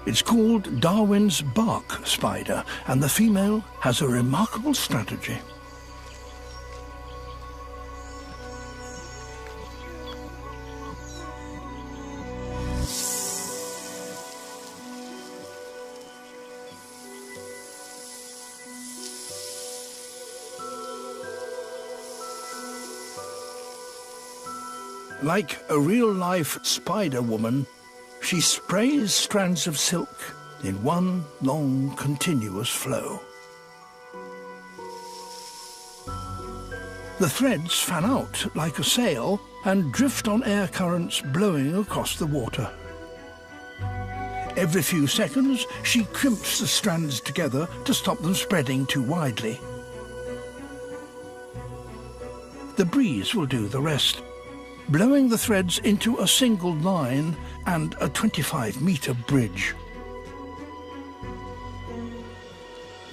It's called Darwin's bark spider, and the female has a remarkable strategy. Like a real-life spider woman, she sprays strands of silk in one long, continuous flow. The threads fan out like a sail and drift on air currents blowing across the water. Every few seconds, she crimps the strands together to stop them spreading too widely. The breeze will do the rest, blowing the threads into a single line and a 25-meter bridge.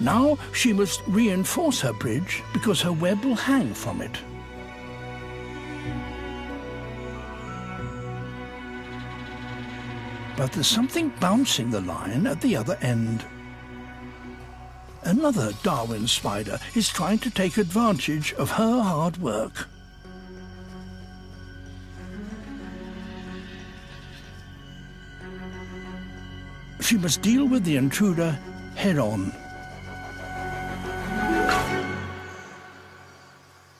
Now she must reinforce her bridge because her web will hang from it. But there's something bouncing the line at the other end. Another Darwin spider is trying to take advantage of her hard work. She must deal with the intruder head-on.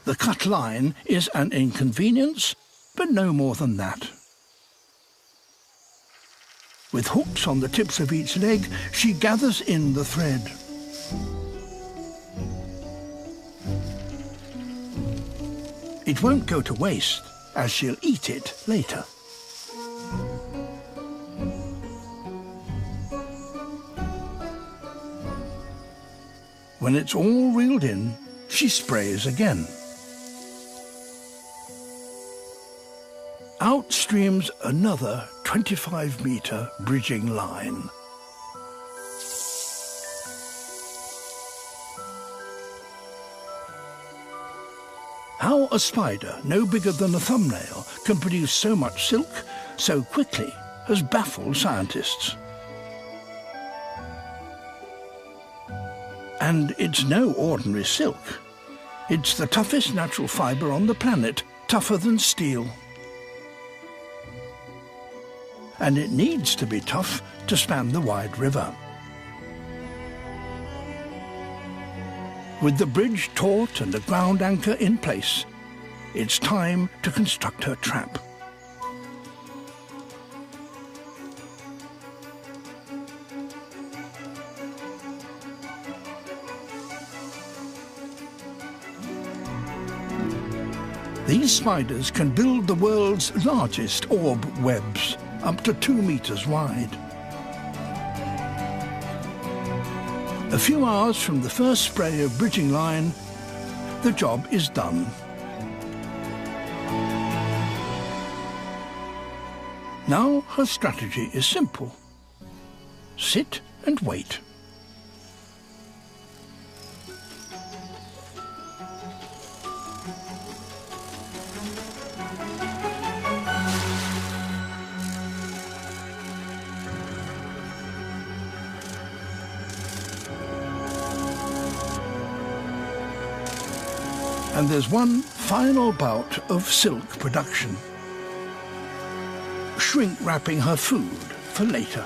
The cut line is an inconvenience, but no more than that. With hooks on the tips of each leg, she gathers in the thread. It won't go to waste, as she'll eat it later. When it's all reeled in, she sprays again. Out streams another 25-meter bridging line. How a spider no bigger than a thumbnail can produce so much silk so quickly has baffled scientists. And it's no ordinary silk. It's the toughest natural fibre on the planet, tougher than steel. And it needs to be tough to span the wide river. With the bridge taut and the ground anchor in place, it's time to construct her trap. These spiders can build the world's largest orb webs, up to 2 meters wide. A few hours from the first spray of bridging line, the job is done. Now her strategy is simple. Sit and wait. And there's one final bout of silk production. Shrink wrapping her food for later.